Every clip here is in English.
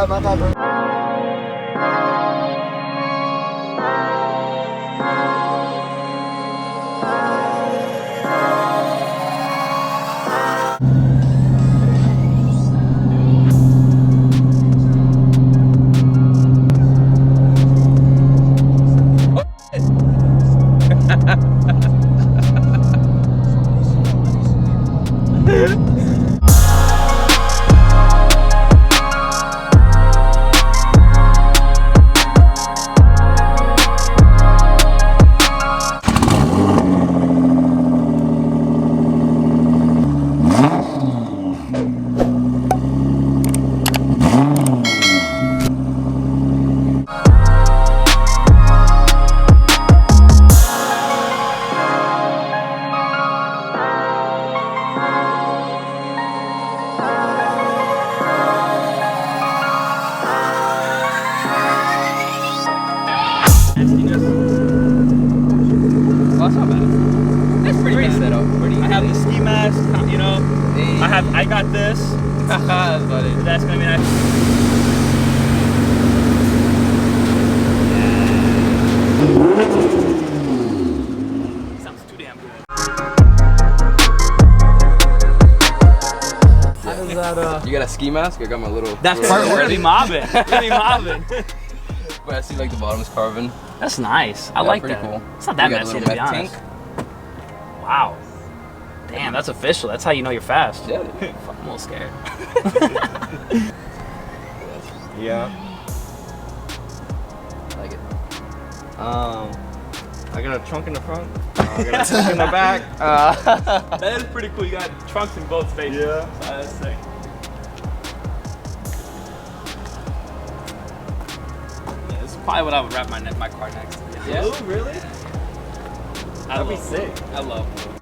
bad, my bad, bro. I got this. That's gonna be nice. Sounds too damn good. You got a ski mask? I got my little. That's perfect. We're gonna be mobbing. We're gonna be mobbing. But I see like the bottom is carbon. That's nice. I like pretty that. cool. It's not that You got a messy, little to be meth honest. tank. Wow. Damn, that's official. That's how you know you're fast. Yeah. Fuck, I'm a little scared. Yeah. Like it. I got a trunk in the front. I got a trunk in the back. That is pretty cool. You got trunks in both spaces. Yeah. So that's sick. Yeah, this is probably what I would wrap my car next to. Yeah. Blue, really? That'd be sick. I love blue.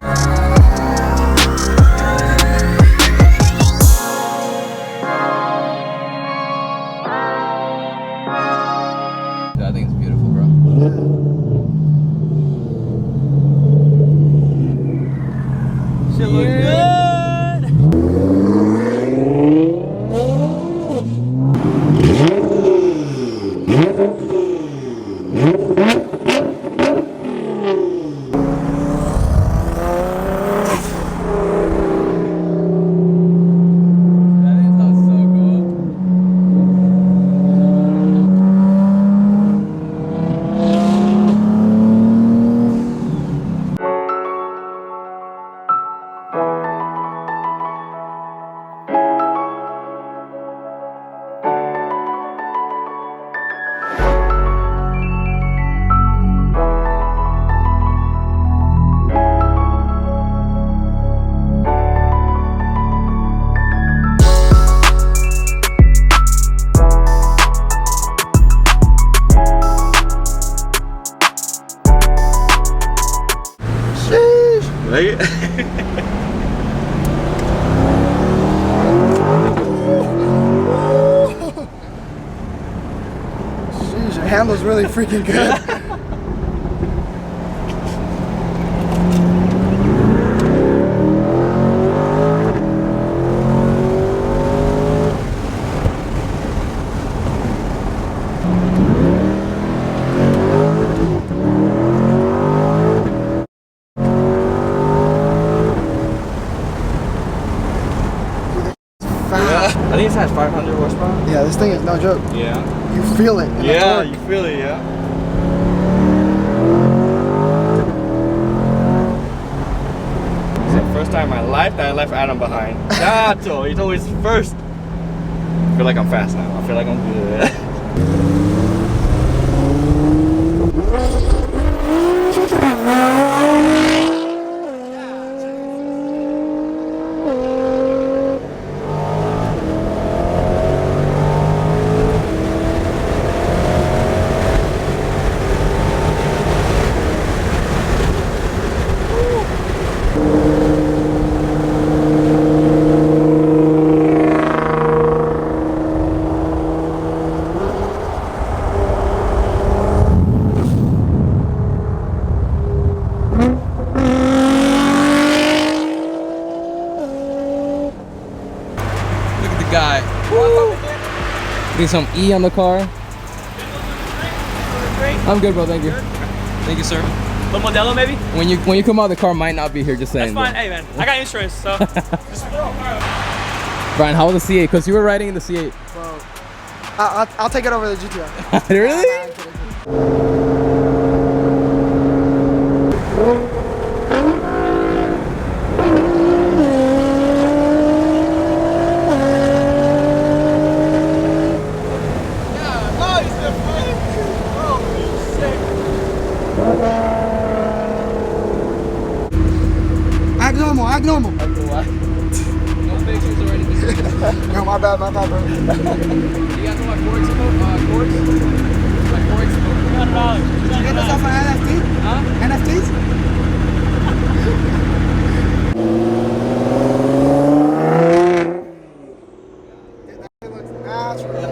I think it's beautiful, bro. Shit look good. Right? Jeez, your handle's really freaking good. I think it has 500 horsepower. Yeah, this thing is no joke. Yeah. You feel it. In the Yeah, torque. you feel it, yeah. It's the first time in my life that I left Adam behind. Gato, he's always first. I feel like I'm fast now. I feel like I'm good. Get some E on the car. I'm good, bro. Thank you. Thank you, sir. The Modelo maybe? When you come out, the car might not be here. Just saying. That's fine. Hey man, I got insurance, so. Brian, how was the C8? Because you were riding in the C8. Bro, I'll take it over the GTR. Really? Act normal, act normal. No pictures or anything. No, my bad, bro. You guys know my Forex code? Course? My Forex code. Did you get this off an NFT? Huh? NFTs? It looks natural.